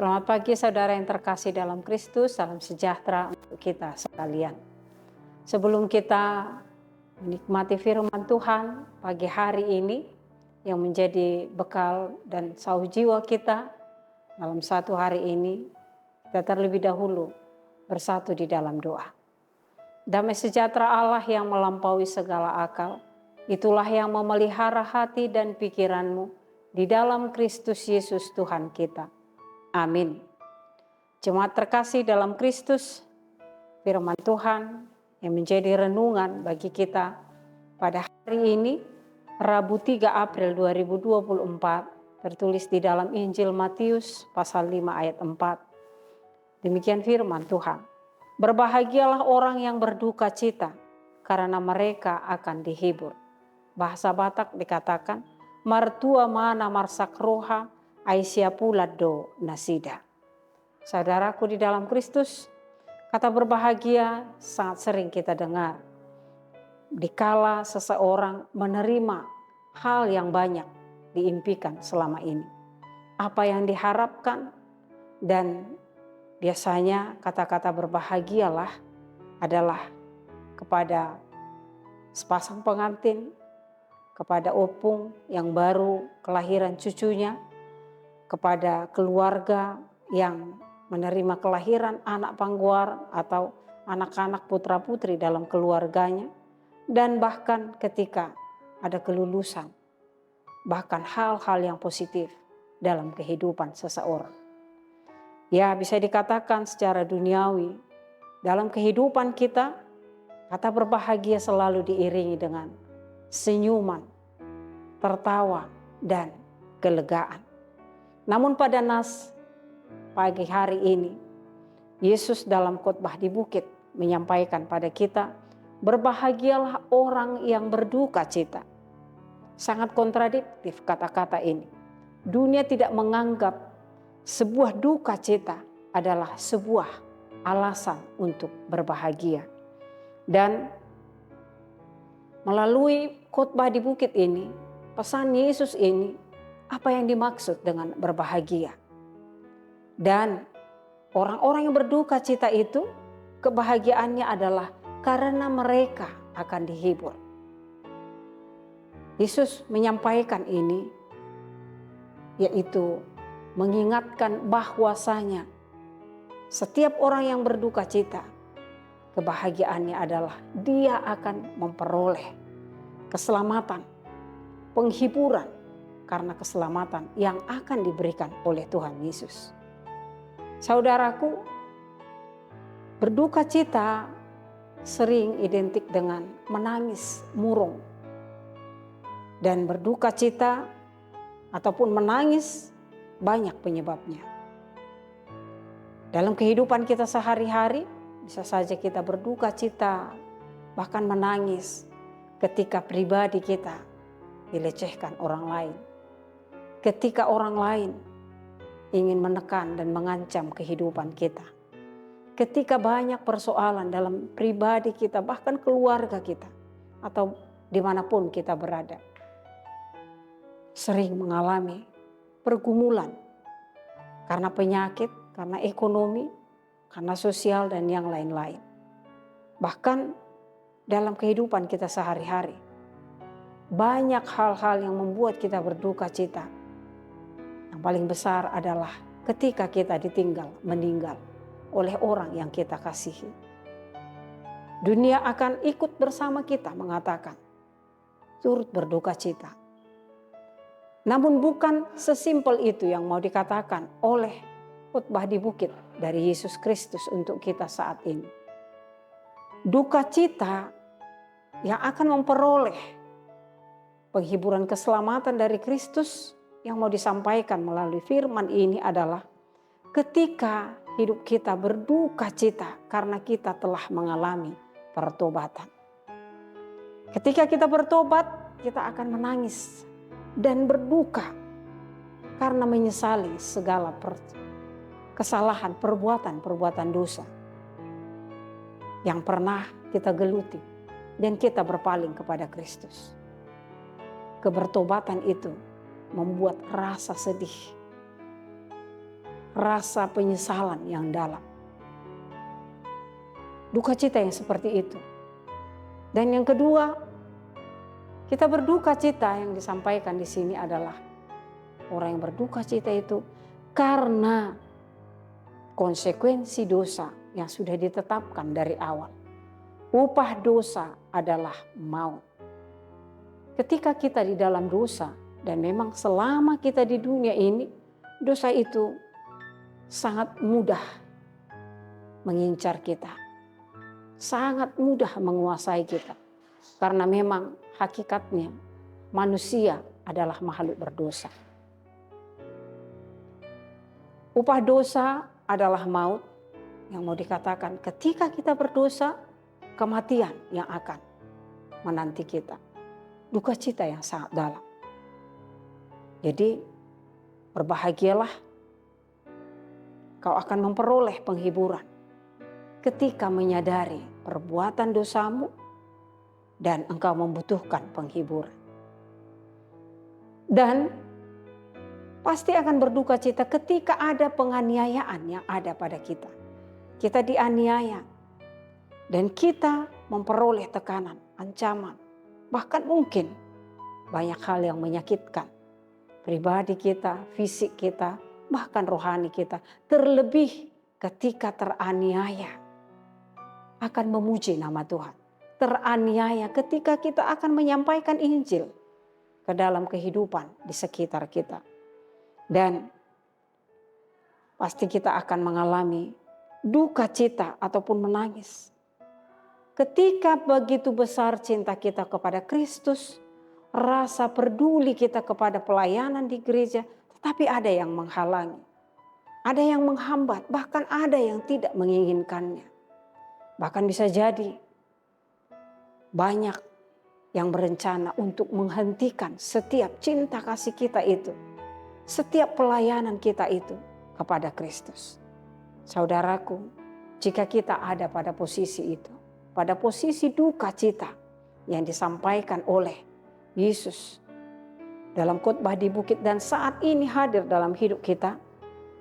Selamat pagi saudara yang terkasih dalam Kristus, salam sejahtera untuk kita sekalian. Sebelum kita menikmati firman Tuhan pagi hari ini yang menjadi bekal dan sauh jiwa kita dalam satu hari ini, kita terlebih dahulu bersatu di dalam doa. Damai sejahtera Allah yang melampaui segala akal, itulah yang memelihara hati dan pikiranmu di dalam Kristus Yesus Tuhan kita. Amin. Jemaat terkasih dalam Kristus, firman Tuhan yang menjadi renungan bagi kita pada hari ini, Rabu 3 April 2024, tertulis di dalam Injil Matius pasal 5 ayat 4. Demikian firman Tuhan. Berbahagialah orang yang berduka cita, karena mereka akan dihibur. Bahasa Batak dikatakan, martua mana marsak roha, Aisyah pula do nasida. Saudaraku di dalam Kristus, kata berbahagia sangat sering kita dengar. Dikala seseorang menerima hal yang banyak diimpikan selama ini. Apa yang diharapkan, dan biasanya kata-kata berbahagialah adalah kepada sepasang pengantin, kepada opung yang baru kelahiran cucunya, kepada keluarga yang menerima kelahiran anak pangguar atau anak-anak putra-putri dalam keluarganya, dan bahkan ketika ada kelulusan, bahkan hal-hal yang positif dalam kehidupan seseorang. Ya, bisa dikatakan secara duniawi, dalam kehidupan kita, kata berbahagia selalu diiringi dengan senyuman, tertawa, dan kelegaan. Namun pada nas pagi hari ini, Yesus dalam khotbah di bukit menyampaikan pada kita, berbahagialah orang yang berduka cita. Sangat kontradiktif kata-kata ini. Dunia tidak menganggap sebuah duka cita adalah sebuah alasan untuk berbahagia. Dan melalui khotbah di bukit ini, pesan Yesus ini, apa yang dimaksud dengan berbahagia. Dan orang-orang yang berduka cita itu, kebahagiaannya adalah karena mereka akan dihibur. Yesus menyampaikan ini, yaitu mengingatkan bahwasanya setiap orang yang berduka cita, kebahagiaannya adalah dia akan memperoleh keselamatan, penghiburan, karena keselamatan yang akan diberikan oleh Tuhan Yesus. Saudaraku, berduka cita sering identik dengan menangis murung. Dan berduka cita ataupun menangis banyak penyebabnya. Dalam kehidupan kita sehari-hari, bisa saja kita berduka cita, bahkan menangis ketika pribadi kita dilecehkan orang lain. Ketika orang lain ingin menekan dan mengancam kehidupan kita. Ketika banyak persoalan dalam pribadi kita, bahkan keluarga kita, atau dimanapun kita berada. Sering mengalami pergumulan karena penyakit, karena ekonomi, karena sosial dan yang lain-lain. Bahkan dalam kehidupan kita sehari-hari, banyak hal-hal yang membuat kita berduka cita. Yang paling besar adalah ketika kita meninggal oleh orang yang kita kasihi. Dunia akan ikut bersama kita mengatakan, turut berduka cita. Namun bukan sesimpel itu yang mau dikatakan oleh khotbah di bukit dari Yesus Kristus untuk kita saat ini. Duka cita yang akan memperoleh penghiburan keselamatan dari Kristus yang mau disampaikan melalui firman ini adalah ketika hidup kita berduka cita karena kita telah mengalami pertobatan. Ketika kita bertobat, kita akan menangis dan berduka karena menyesali segala kesalahan, perbuatan dosa yang pernah kita geluti dan kita berpaling kepada Kristus. Kebertobatan itu membuat rasa sedih, rasa penyesalan yang dalam. Duka cita yang seperti itu. Dan yang kedua, kita berduka cita yang disampaikan di sini adalah orang yang berduka cita itu karena konsekuensi dosa yang sudah ditetapkan dari awal. Upah dosa adalah maut. Ketika kita di dalam dosa, dan memang selama kita di dunia ini, dosa itu sangat mudah mengincar kita. Sangat mudah menguasai kita. Karena memang hakikatnya manusia adalah makhluk berdosa. Upah dosa adalah maut, yang mau dikatakan ketika kita berdosa, kematian yang akan menanti kita. Duka cita yang sangat dalam. Jadi berbahagialah kau akan memperoleh penghiburan ketika menyadari perbuatan dosamu dan engkau membutuhkan penghiburan. Dan pasti akan berduka cita ketika ada penganiayaan yang ada pada kita. Kita dianiaya dan kita memperoleh tekanan, ancaman, bahkan mungkin banyak hal yang menyakitkan pribadi kita, fisik kita, bahkan rohani kita. Terlebih ketika teraniaya akan memuji nama Tuhan. Teraniaya ketika kita akan menyampaikan Injil ke dalam kehidupan di sekitar kita. Dan pasti kita akan mengalami duka cita ataupun menangis. Ketika begitu besar cinta kita kepada Kristus, rasa peduli kita kepada pelayanan di gereja, tetapi ada yang menghalangi. Ada yang menghambat, bahkan ada yang tidak menginginkannya. Bahkan bisa jadi banyak yang berencana untuk menghentikan setiap cinta kasih kita itu. Setiap pelayanan kita itu kepada Kristus. Saudaraku, jika kita ada pada posisi itu, pada posisi duka cita yang disampaikan oleh Yesus dalam khotbah di bukit dan saat ini hadir dalam hidup kita,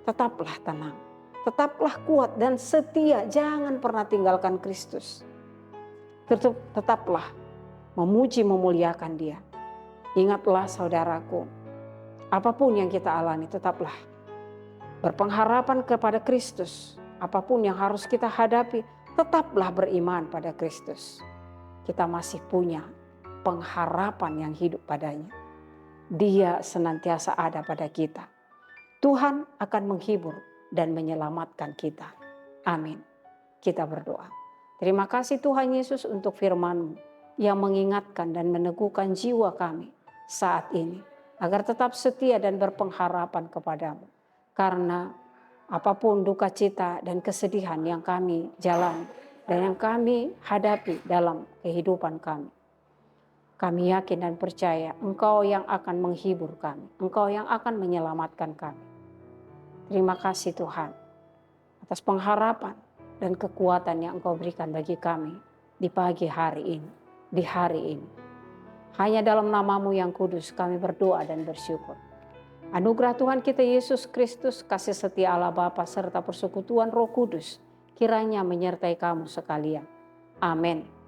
tetaplah tenang, tetaplah kuat dan setia, jangan pernah tinggalkan Kristus. Tetaplah memuji memuliakan Dia. Ingatlah saudaraku, apapun yang kita alami tetaplah berpengharapan kepada Kristus. Apapun yang harus kita hadapi, tetaplah beriman pada Kristus. Kita masih punya pengharapan yang hidup padanya. Dia senantiasa ada pada kita. Tuhan akan menghibur dan menyelamatkan kita. Amin. Kita berdoa. Terima kasih Tuhan Yesus untuk firman-Mu yang mengingatkan dan meneguhkan jiwa kami saat ini. Agar tetap setia dan berpengharapan kepadamu. Karena apapun duka cita dan kesedihan yang kami jalani dan yang kami hadapi dalam kehidupan kami. Kami yakin dan percaya Engkau yang akan menghibur kami. Engkau yang akan menyelamatkan kami. Terima kasih Tuhan atas pengharapan dan kekuatan yang Engkau berikan bagi kami di pagi hari ini, di hari ini. Hanya dalam nama-Mu yang kudus kami berdoa dan bersyukur. Anugerah Tuhan kita Yesus Kristus, kasih setia Allah Bapa serta persekutuan Roh Kudus kiranya menyertai kamu sekalian. Amin.